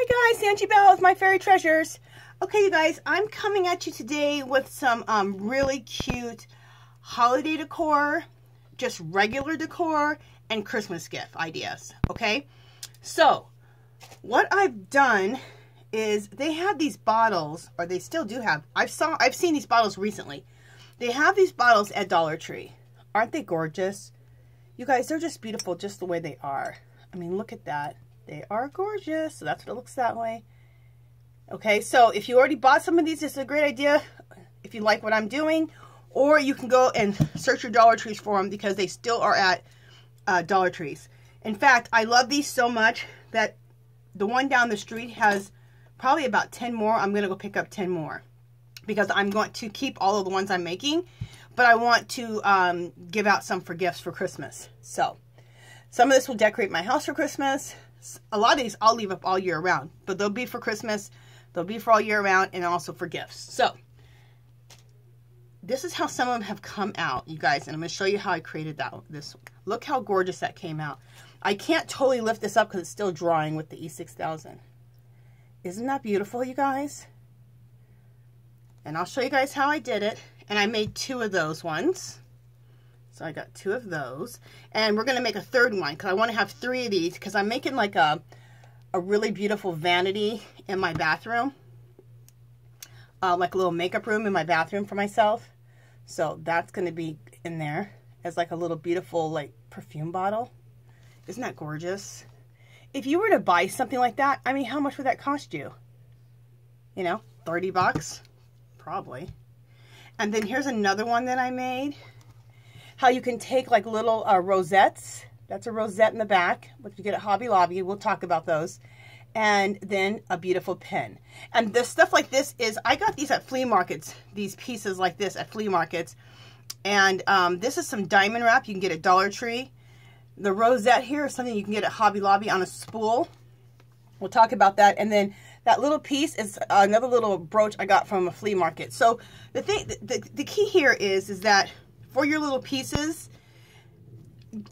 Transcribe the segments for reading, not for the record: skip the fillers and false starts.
Hi guys, Angie Bell with My Fairy Treasures. Okay, you guys, I'm coming at you today with some really cute holiday decor, just regular decor, and Christmas gift ideas, okay? So, what I've done is they have these bottles, or they still do have, I've seen these bottles recently. They have these bottles at Dollar Tree. Aren't they gorgeous? You guys, they're just beautiful just the way they are. I mean, look at that. They are gorgeous. So that's what it looks that way. Okay, so if you already bought some of these, this is a great idea if you like what I'm doing. Or you can go and search your Dollar Trees for them because they still are at Dollar Trees. In fact, I love these so much that the one down the street has probably about 10 more. I'm going to go pick up 10 more because I'm going to keep all of the ones I'm making. But I want to give out some for gifts for Christmas. So, some of this will decorate my house for Christmas. A lot of these I'll leave up all year round. But they'll be for Christmas, they'll be for all year round, and also for gifts. So, this is how some of them have come out, you guys. And I'm going to show you how I created this. Look how gorgeous that came out. I can't totally lift this up because it's still drying with the E6000. Isn't that beautiful, you guys? And I'll show you guys how I did it. And I made 2 of those ones. So I got 2 of those. And we're going to make a third one because I want to have 3 of these because I'm making like a really beautiful vanity in my bathroom. Like a little makeup room in my bathroom for myself. So that's going to be in there as like a little beautiful like perfume bottle. Isn't that gorgeous? If you were to buy something like that, I mean, how much would that cost you? You know, 30 bucks? Probably. And then here's another one that I made. How you can take like little rosettes. That's a rosette in the back, which you get at Hobby Lobby. We'll talk about those. And then a beautiful pin. And this stuff like this is, I got these at flea markets. These pieces like this at flea markets. And this is some diamond wrap you can get at Dollar Tree. The rosette here is something you can get at Hobby Lobby on a spool. We'll talk about that. And then that little piece is another little brooch I got from a flea market. So the thing, the key here is that for your little pieces,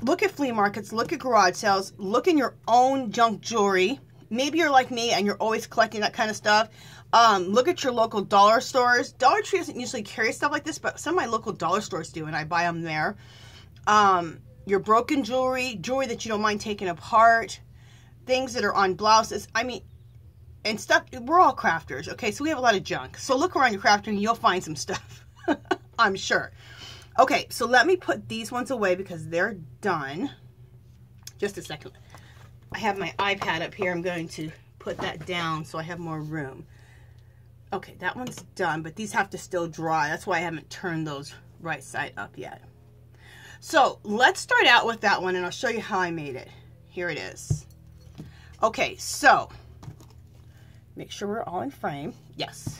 look at flea markets, look at garage sales, look in your own junk jewelry. Maybe you're like me and you're always collecting that kind of stuff. Look at your local dollar stores. Dollar Tree doesn't usually carry stuff like this, but some of my local dollar stores do, and I buy them there. Your broken jewelry, jewelry that you don't mind taking apart, things that are on blouses. I mean, and stuff, we're all crafters, okay? So we have a lot of junk. So look around your crafter and you'll find some stuff, I'm sure. Okay, so let me put these ones away because they're done. Just a second. I have my iPad up here. I'm going to put that down so I have more room. Okay, that one's done, but these have to still dry. That's why I haven't turned those right side up yet. So let's start out with that one and I'll show you how I made it. Here it is. Okay, so make sure we're all in frame. Yes.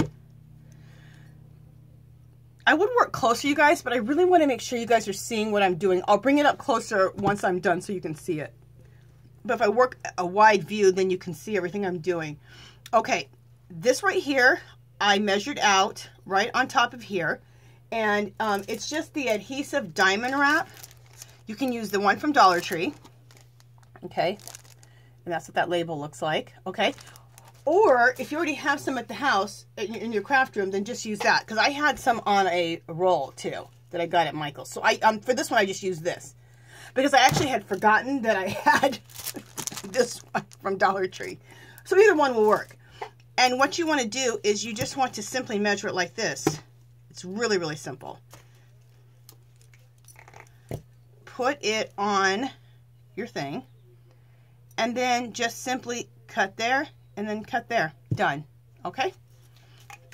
I would work closer, you guys, but I really want to make sure you guys are seeing what I'm doing. I'll bring it up closer once I'm done so you can see it. But if I work a wide view, then you can see everything I'm doing. Okay, this right here, I measured out right on top of here. And it's just the adhesive diamond wrap. You can use the one from Dollar Tree. Okay, and that's what that label looks like. Okay. Or if you already have some at the house in your craft room, then just use that. Because I had some on a roll too that I got at Michael's. So for this one, I just used this. Because I actually had forgotten that I had this one from Dollar Tree. So either one will work. And what you want to do is you just want to simply measure it like this. It's really, really simple. Put it on your thing. And then just simply cut there. And then cut there. Done. Okay?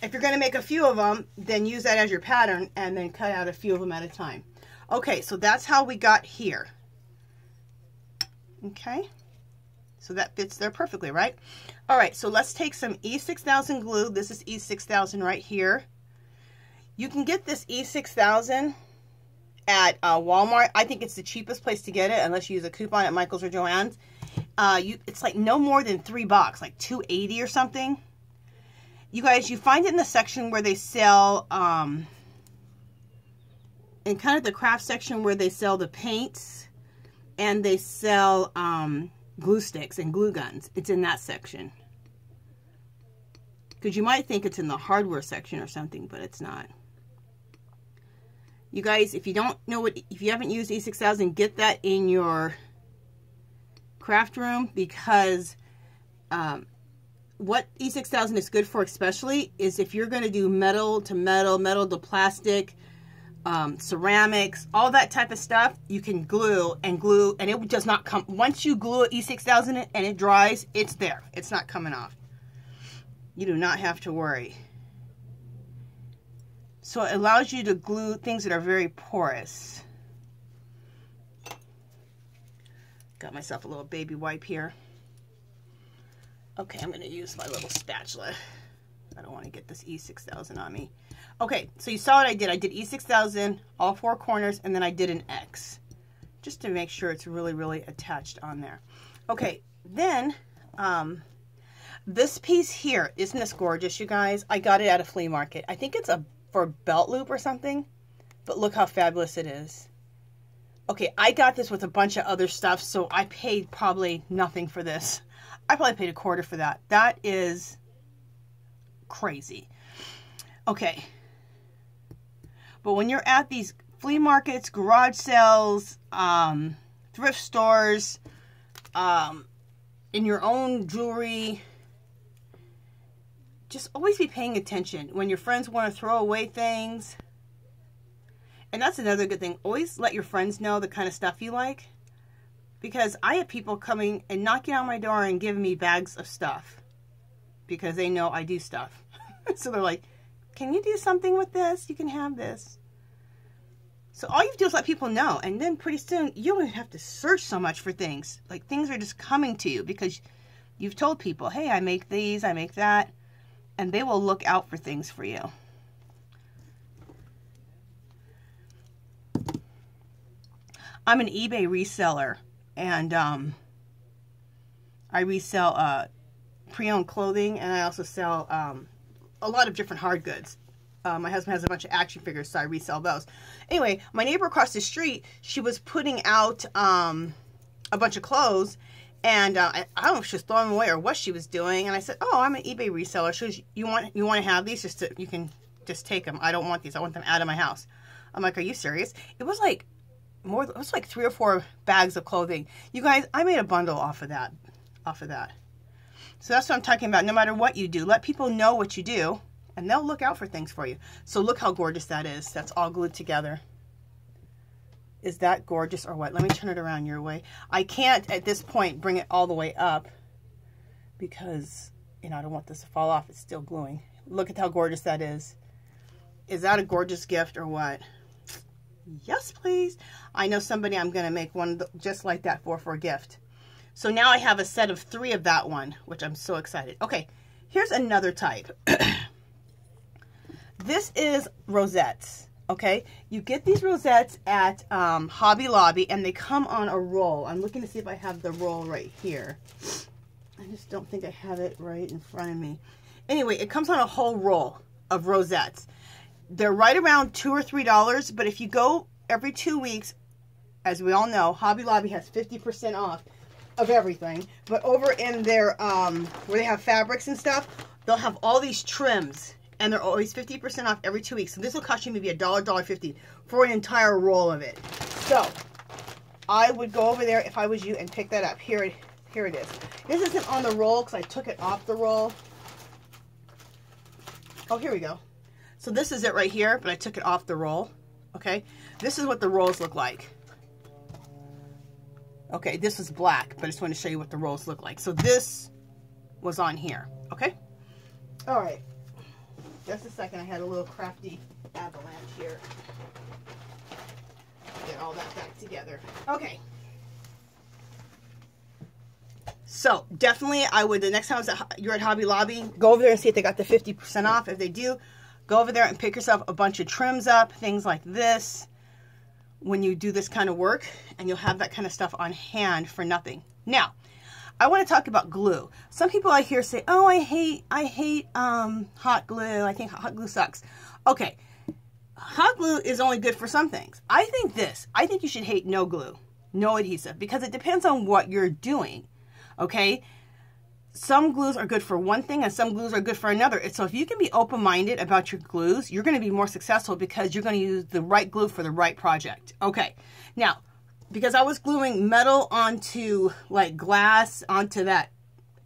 If you're going to make a few of them, then use that as your pattern and then cut out a few of them at a time. Okay, so that's how we got here. Okay? So that fits there perfectly, right? All right, so let's take some E6000 glue. This is E6000 right here. You can get this E6000 at Walmart. I think it's the cheapest place to get it unless you use a coupon at Michael's or Joann's. It's like no more than $3, like $2.80 or something. You guys, you find it in the section where they sell, in kind of the craft section where they sell the paints and they sell glue sticks and glue guns. It's in that section. because you might think it's in the hardware section or something, but it's not. You guys, if you don't know if you haven't used E6000, get that in your craft room, because what E6000 is good for especially is if you're going to do metal to metal, metal to plastic, ceramics, all that type of stuff, you can glue, and it does not come. Once you glue an E6000 and it dries, it's there. It's not coming off. You do not have to worry. So it allows you to glue things that are very porous. Got myself a little baby wipe here. Okay, I'm going to use my little spatula. I don't want to get this E6000 on me. Okay, so you saw what I did. I did E6000, all four corners, and then I did an X, just to make sure it's really, really attached on there. Okay, then this piece here, isn't this gorgeous, you guys? I got it at a flea market. I think it's for a belt loop or something, but look how fabulous it is. Okay, I got this with a bunch of other stuff, so I paid probably nothing for this. I probably paid $1/4 for that. That is crazy. Okay. But when you're at these flea markets, garage sales, thrift stores, in your own jewelry, just always be paying attention. When your friends want to throw away things, and that's another good thing, always let your friends know the kind of stuff you like. Because I have people coming and knocking on my door and giving me bags of stuff because they know I do stuff. So they're like, can you do something with this? You can have this. So all you have to do is let people know. And then pretty soon, you don't have to search so much for things. Like, things are just coming to you because you've told people, hey, I make these, I make that. And they will look out for things for you. I'm an eBay reseller. And I resell pre-owned clothing, and I also sell a lot of different hard goods. My husband has a bunch of action figures, so I resell those. Anyway, my neighbor across the street, she was putting out a bunch of clothes, and I don't know if she was throwing them away or what she was doing. And I said, "Oh, I'm an eBay reseller. She goes, you want to have these? You can just take them. I don't want these. I want them out of my house." I'm like, "Are you serious?" It was like it was like 3 or 4 bags of clothing. You guys, I made a bundle off of that. So that's what I'm talking about. No matter what you do, let people know what you do, and they'll look out for things for you. So look how gorgeous that is. That's all glued together. Is that gorgeous or what? Let me turn it around your way. I can't at this point bring it all the way up because, you know, I don't want this to fall off. It's still gluing. Look at how gorgeous that is. Is that a gorgeous gift or what? Yes, please. I know somebody I'm going to make one just like that for a gift. So now I have a set of 3 of that one, which I'm so excited. Okay, here's another type. This is rosettes, okay? You get these rosettes at Hobby Lobby, and they come on a roll. I'm looking to see if I have the roll right here. I just don't think I have it right in front of me. Anyway, it comes on a whole roll of rosettes. They're right around $2 or $3, but if you go every 2 weeks, as we all know, Hobby Lobby has 50% off of everything. But over in their, where they have fabrics and stuff, they'll have all these trims, and they're always 50% off every 2 weeks. So this will cost you maybe $1, $1.50 for an entire roll of it. So I would go over there if I was you and pick that up. Here it is. This isn't on the roll because I took it off the roll. Oh, here we go. So this is it right here, but I took it off the roll, okay? This is what the rolls look like. Okay, this is black, but I just want to show you what the rolls look like. So this was on here, okay? All right, just a second. I had a little crafty avalanche here. Get all that back together. Okay. So definitely I would, the next time you're at Hobby Lobby, go over there and see if they got the 50% off. If they do, go over there and pick yourself a bunch of trims up, things like this, when you do this kind of work, and you'll have that kind of stuff on hand for nothing. Now, I want to talk about glue. Some people I hear say, "Oh, I hate hot glue. I think hot glue sucks." Okay, hot glue is only good for some things. I think you should hate no glue, no adhesive, because it depends on what you're doing. Okay, some glues are good for one thing and some glues are good for another. So if you can be open-minded about your glues, you're going to be more successful because you're going to use the right glue for the right project. Okay, now, because I was gluing metal onto like glass, onto that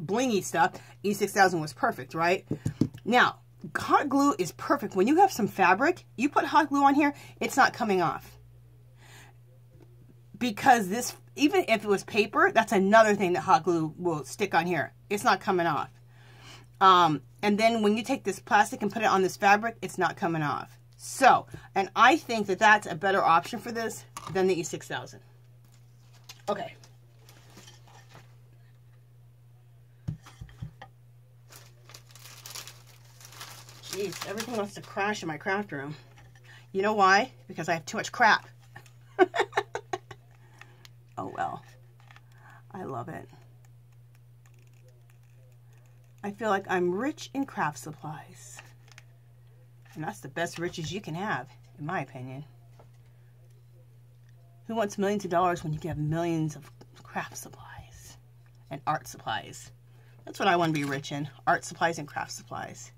blingy stuff, E6000 was perfect, right? Now, hot glue is perfect. When you have some fabric, you put hot glue on here, it's not coming off. Because this, even if it was paper, that's another thing that hot glue will stick on here. It's not coming off. And then when you take this plastic and put it on this fabric, it's not coming off. So, and I think that that's a better option for this than the E6000. Okay. Jeez, everything wants to crash in my craft room. You know why? Because I have too much crap. Oh well. I love it. I feel like I'm rich in craft supplies. And that's the best riches you can have, in my opinion. Who wants millions of dollars when you can have millions of craft supplies and art supplies? That's what I want to be rich in. Art supplies and craft supplies.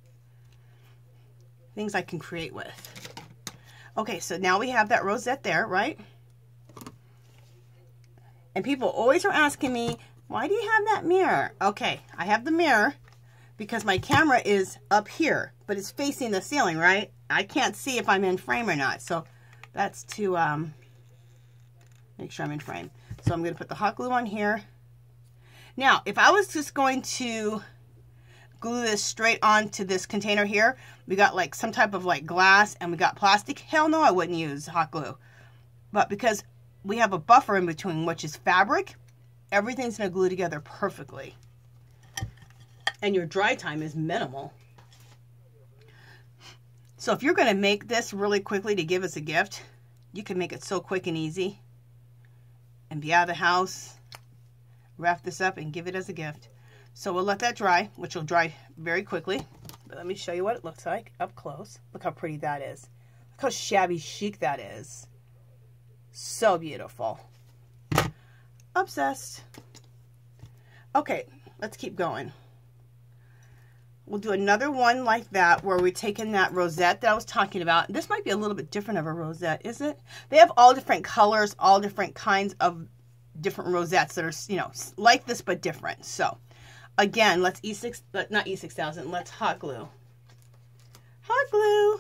Things I can create with. Okay, so now we have that rosette there, right? And people always are asking me, why do you have that mirror? Okay, I have the mirror because my camera is up here, but it's facing the ceiling, right? I can't see if I'm in frame or not. So that's to make sure I'm in frame. So I'm going to put the hot glue on here. Now, if I was just going to glue this straight onto this container here, we got like some type of like glass and we got plastic, hell no, I wouldn't use hot glue. But because we have a buffer in between, which is fabric, everything's going to glue together perfectly. And your dry time is minimal. So if you're going to make this really quickly to give us a gift, you can make it so quick and easy and be out of the house, wrap this up and give it as a gift. So we'll let that dry, which will dry very quickly. But let me show you what it looks like up close. Look how pretty that is. Look how shabby chic that is. So beautiful. Obsessed. Okay, let's keep going. We'll do another one like that where we're taking that rosette that I was talking about. This might be a little bit different of a rosette, is it? They have all different colors, all different kinds of different rosettes that are, you know, like this but different. So, again, let's not E6000, let's hot glue. Hot glue.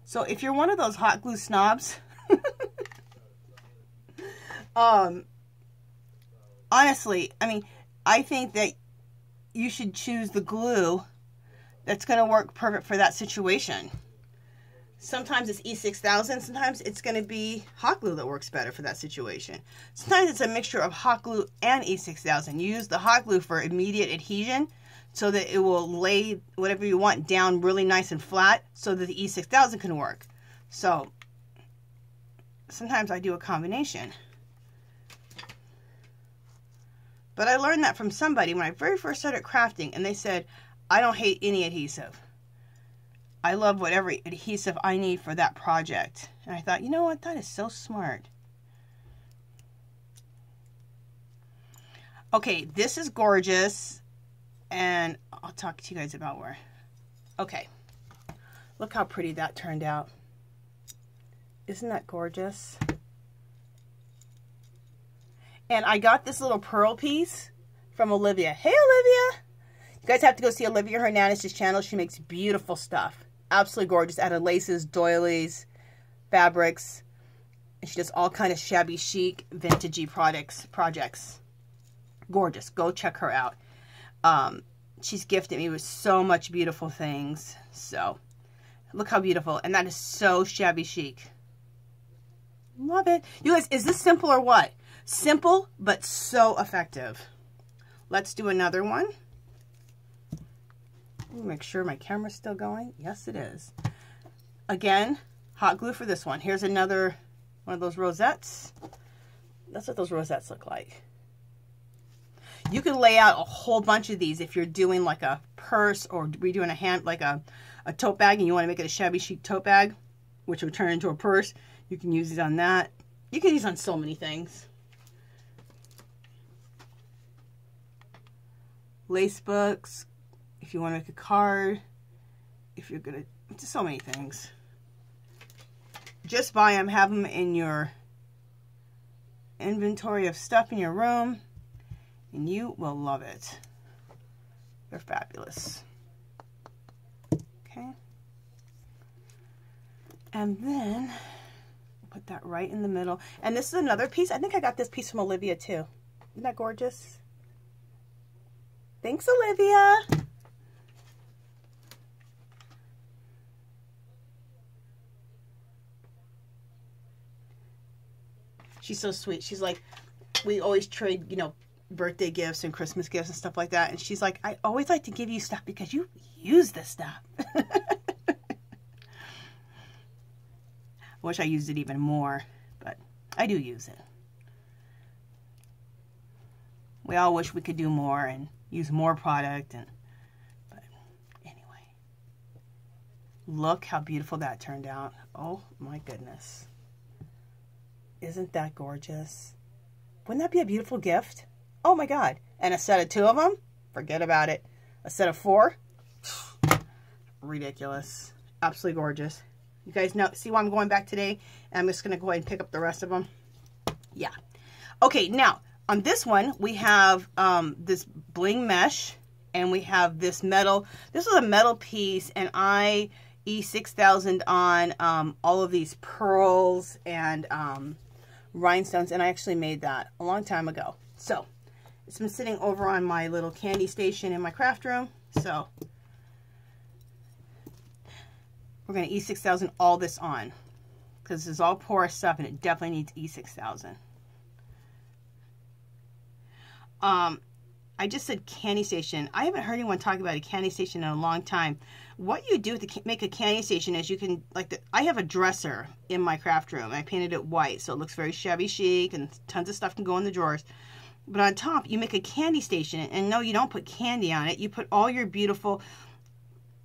So if you're one of those hot glue snobs, honestly, I mean, I think that you should choose the glue that's going to work perfect for that situation. Sometimes it's E6000, sometimes it's going to be hot glue that works better for that situation. Sometimes it's a mixture of hot glue and E6000. You use the hot glue for immediate adhesion so that it will lay whatever you want down really nice and flat so that the E6000 can work. So sometimes I do a combination. But I learned that from somebody when I very first started crafting, and they said, I don't hate any adhesive. I love whatever adhesive I need for that project. And I thought, you know what, that is so smart. Okay, this is gorgeous. And I'll talk to you guys about where. Okay, look how pretty that turned out. Isn't that gorgeous? And I got this little pearl piece from Olivia. Hey, Olivia! You guys have to go see Olivia Hernandez's channel. She makes beautiful stuff. Absolutely gorgeous. Out of laces, doilies, fabrics. And she does all kind of shabby chic, vintagey projects. Gorgeous. Go check her out. She's gifted me with so much beautiful things. So, look how beautiful. And that is so shabby chic. Love it. You guys, is this simple or what? Simple, but so effective. Let's do another one. Make sure my camera's still going. Yes, it is. Again, hot glue for this one. Here's another one of those rosettes. That's what those rosettes look like. You can lay out a whole bunch of these if you're doing like a purse or redoing a hand, like a tote bag, and you want to make it a shabby chic tote bag, which will turn into a purse. You can use it on that. You can use it on so many things. lace books, if you want to make a card, if you're going to, just so many things. Just buy them, have them in your inventory of stuff in your room, and you will love it. They're fabulous. Okay. And then put that right in the middle. And this is another piece. I think I got this piece from Olivia too. Isn't that gorgeous? Thanks, Olivia. She's so sweet. She's like, we always trade, you know, birthday gifts and Christmas gifts and stuff like that. And she's like, I always like to give you stuff because you use this stuff. Wish I used it even more, but I do use it. We all wish we could do more and use more product, but anyway. Look how beautiful that turned out. Oh my goodness. Isn't that gorgeous? Wouldn't that be a beautiful gift? Oh my God. And a set of 2 of them? Forget about it. A set of 4? Ridiculous. Absolutely gorgeous. You guys know, see why I'm going back today? And I'm just going to go ahead and pick up the rest of them. Yeah. Okay, now, on this one, we have this bling mesh. And we have this metal. This was a metal piece. And I E6000 on all of these pearls and rhinestones. And I actually made that a long time ago. So, it's been sitting over on my little candy station in my craft room. So, we're going to E6000 all this on, because this is all porous stuff and it definitely needs E6000. I just said candy station. I haven't heard anyone talk about a candy station in a long time. What you do to make a candy station is you can, like, I have a dresser in my craft room. I painted it white so it looks very shabby chic and tons of stuff can go in the drawers. But on top, you make a candy station, and no, you don't put candy on it. You put all your beautiful,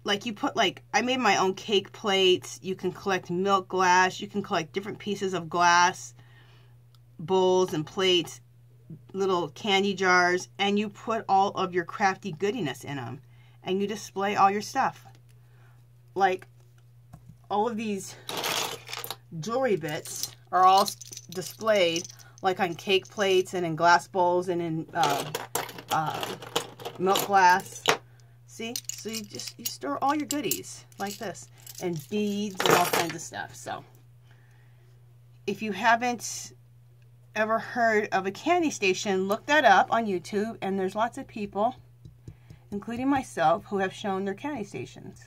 like you put, like, I made my own cake plates. You can collect milk glass. You can collect different pieces of glass, bowls and plates, little candy jars, and you put all of your crafty goodiness in them. And you display all your stuff. Like, all of these jewelry bits are all displayed, like on cake plates and in glass bowls and in milk glass. See? So you store all your goodies like this, and beads and all kinds of stuff. So if you haven't ever heard of a candy station, look that up on YouTube, and there's lots of people, including myself, who have shown their candy stations.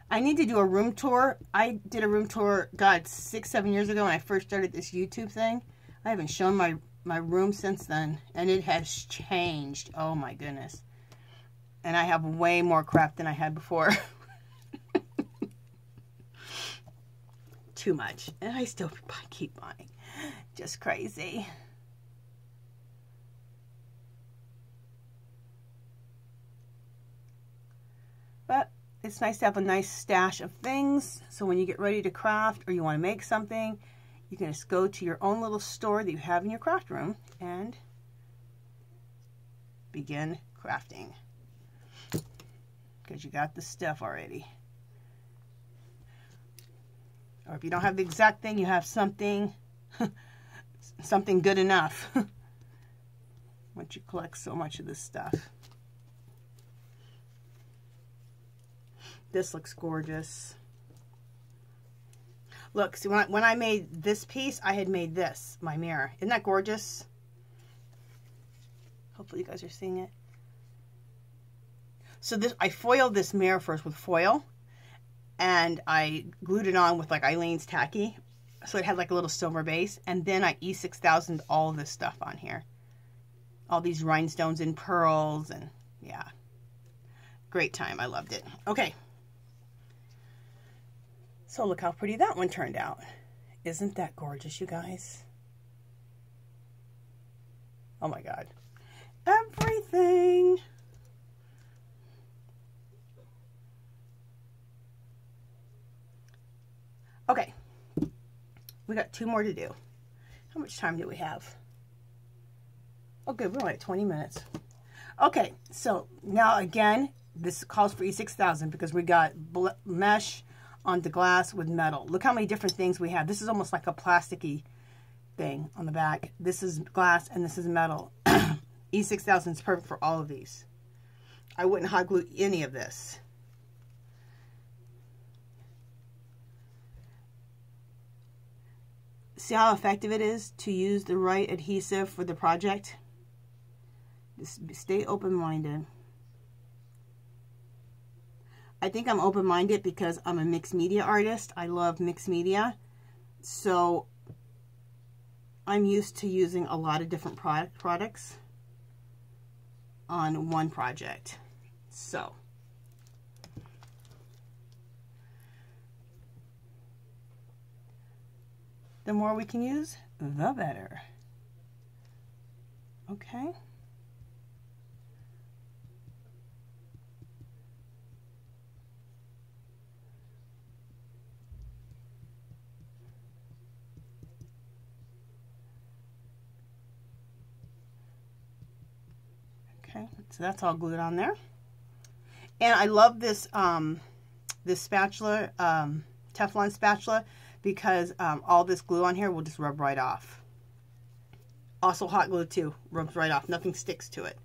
I need to do a room tour. I did a room tour, God, 6-7 years ago when I first started this YouTube thing. I haven't shown my room since then, and it has changed. Oh my goodness. And I have way more crap than I had before. Too much. And I still keep buying. Just crazy. But it's nice to have a nice stash of things. So when you get ready to craft or you want to make something, you can just go to your own little store that you have in your craft room and begin crafting. Because you got the stuff already. Or if you don't have the exact thing, you have something, something good enough. Once you collect so much of this stuff. This looks gorgeous. Look, see, when I made this piece, I had made this, my mirror. Isn't that gorgeous? Hopefully you guys are seeing it. So this, I foiled this mirror first with foil. And I glued it on with like Eileen's tacky. So it had like a little silver base. And then I E6000'd all this stuff on here. All these rhinestones and pearls. And yeah. Great time. I loved it. Okay. So look how pretty that one turned out. Isn't that gorgeous, you guys? Oh my God. Everything. Okay, we got 2 more to do. How much time do we have? Oh, good. We're only at 20 minutes. Okay, so now again, this calls for E6000 because we got mesh onto glass with metal. Look how many different things we have. This is almost like a plasticky thing on the back. This is glass and this is metal. E6000 is perfect for all of these. I wouldn't hot glue any of this. See how effective it is to use the right adhesive for the project? Just stay open-minded. I think I'm open-minded because I'm a mixed media artist. I love mixed media. So I'm used to using a lot of different products on one project. So the more we can use, the better. Okay. Okay, so that's all glued on there. And I love this this spatula, Teflon spatula, because all this glue on here will just rub right off. Also hot glue too, rubs right off. Nothing sticks to it.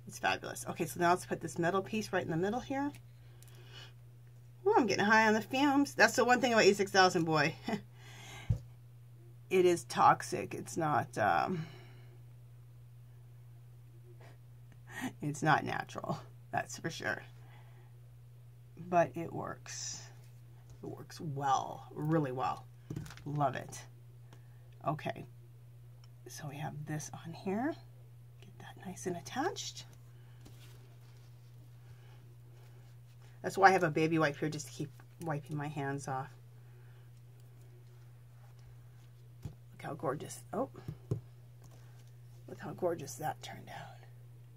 It's fabulous. Okay, so now let's put this metal piece right in the middle here. Ooh, I'm getting high on the fumes. That's the one thing about E6000, boy. It is toxic. It's not natural. That's for sure. But it works. It works well, really well. Love it. Okay. So we have this on here. Get that nice and attached. That's why I have a baby wipe here, just to keep wiping my hands off. Look how gorgeous. Oh. Look how gorgeous that turned out.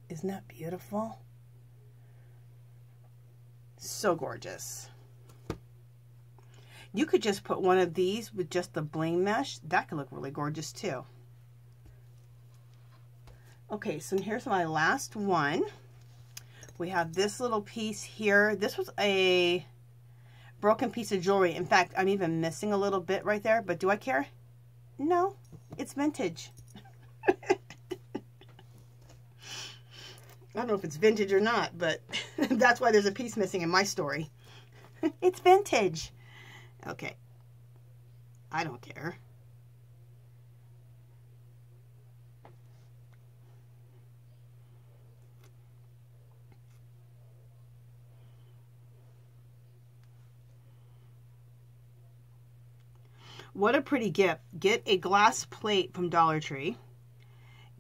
Isn't that beautiful? So gorgeous. You could just put one of these with just the bling mesh. That could look really gorgeous too. Okay, so here's my last one. We have this little piece here. This was a broken piece of jewelry. In fact, I'm even missing a little bit right there, but do I care? No, it's vintage. I don't know if it's vintage or not, but that's why there's a piece missing in my story. It's vintage. Okay. I don't care. What a pretty gift. Get a glass plate from Dollar Tree.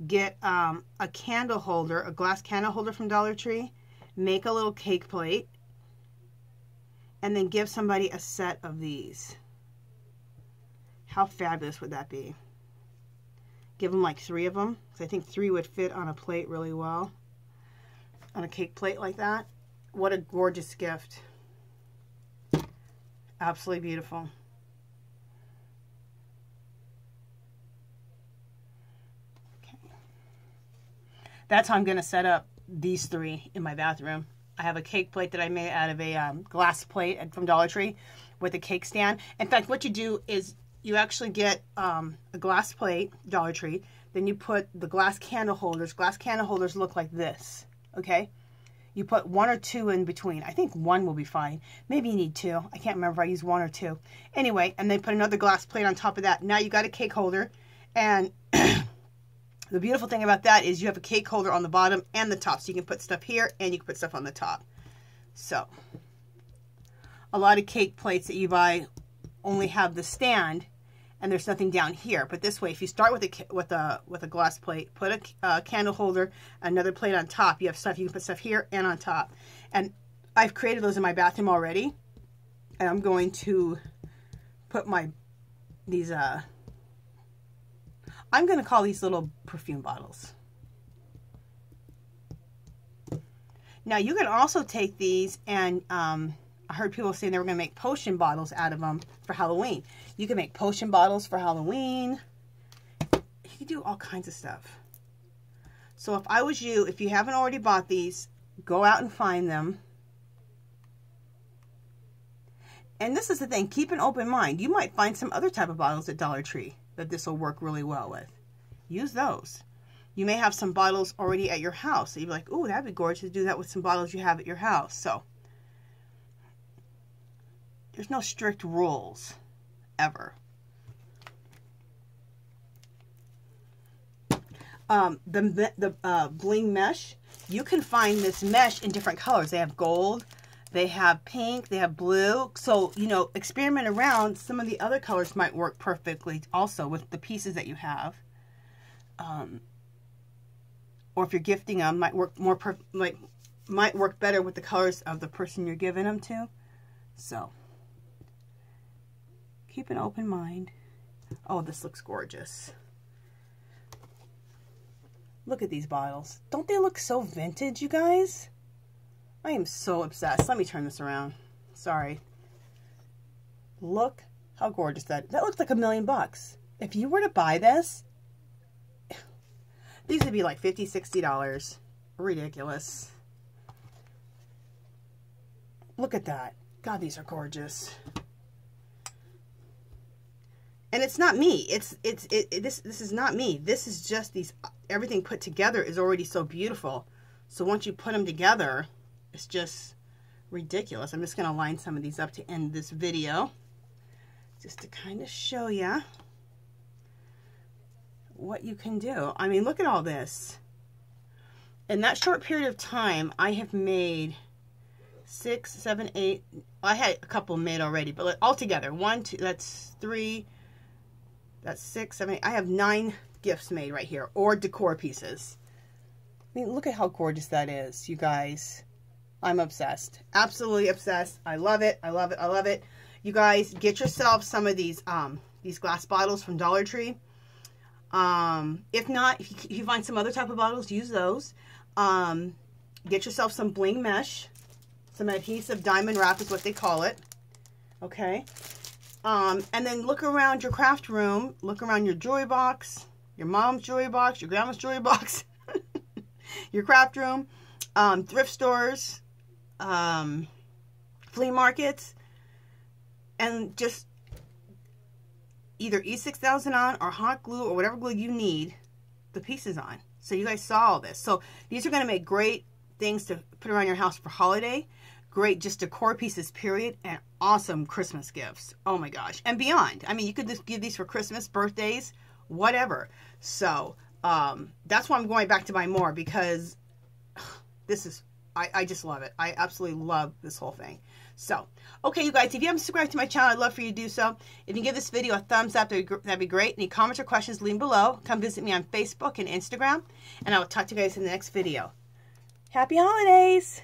Get a candle holder, a glass candle holder from Dollar Tree. Make a little cake plate. And then give somebody a set of these. How fabulous would that be? Give them like 3 of them. So I think 3 would fit on a plate really well. On a cake plate like that. What a gorgeous gift. Absolutely beautiful. That's how I'm going to set up these 3 in my bathroom. I have a cake plate that I made out of a glass plate from Dollar Tree with a cake stand. In fact, what you do is you actually get a glass plate, Dollar Tree, then you put the glass candle holders. Glass candle holders look like this, okay? You put 1 or 2 in between. I think 1 will be fine. Maybe you need 2. I can't remember if I used 1 or 2. Anyway, and then put another glass plate on top of that. Now you got a cake holder, and the beautiful thing about that is you have a cake holder on the bottom and the top. So you can put stuff here and you can put stuff on the top. So, a lot of cake plates that you buy only have the stand and there's nothing down here. But this way, if you start with a glass plate, put a candle holder, another plate on top, you have stuff, you can put stuff here and on top. And I've created those in my bathroom already. And I'm going to put these I'm going to call these little perfume bottles. Now, you can also take these and I heard people saying they were going to make potion bottles out of them for Halloween. You can make potion bottles for Halloween. You can do all kinds of stuff. So if I was you, if you haven't already bought these, go out and find them. And this is the thing, keep an open mind. You might find some other type of bottles at Dollar Tree that this will work really well with. Use those. You may have some bottles already at your house. So you'd be like, ooh, that'd be gorgeous to do that with some bottles you have at your house. So there's no strict rules, ever. The bling mesh, you can find this mesh in different colors. They have gold, they have pink, they have blue. So, you know, experiment around. Some of the other colors might work perfectly also with the pieces that you have. Or if you're gifting them, might work more might work better with the colors of the person you're giving them to. So keep an open mind. Oh, this looks gorgeous. Look at these bottles. Don't they look so vintage, you guys? I am so obsessed. Let me turn this around. Sorry. Look how gorgeous that looks like $1 million. If you were to buy this, these would be like $50, $60. Ridiculous. Look at that. God, these are gorgeous. And it's not me. This is not me. This is just these, everything put together is already so beautiful. So once you put them together, it's just ridiculous. I'm just going to line some of these up to end this video, just to kind of show you what you can do. I mean, look at all this. In that short period of time, I have made 6, 7, 8. I had a couple made already, but altogether, 1, 2, that's 3, that's 6, 7, 8. I have 9 gifts made right here, or decor pieces. I mean, look at how gorgeous that is, you guys. I'm obsessed. Absolutely obsessed. I love it. I love it. I love it. You guys, get yourself some of these glass bottles from Dollar Tree. If not, if you find some other type of bottles, use those. Get yourself some bling mesh. Some adhesive diamond wrap is what they call it. Okay. And then look around your craft room. Look around your jewelry box. Your mom's jewelry box. Your grandma's jewelry box. Your craft room. Thrift stores. Flea markets. And just either E6000 on or hot glue or whatever glue you need the pieces on. So you guys saw all this. So these are going to make great things to put around your house for holiday. Great just decor pieces, period. And awesome Christmas gifts. Oh my gosh. And beyond. I mean, you could just give these for Christmas, birthdays, whatever. So that's why I'm going back to buy more, because this is, I just love it. I absolutely love this whole thing. So, okay, you guys, if you haven't subscribed to my channel, I'd love for you to do so. If you give this video a thumbs up, that'd be great. Any comments or questions, leave them below. Come visit me on Facebook and Instagram, and I will talk to you guys in the next video. Happy holidays!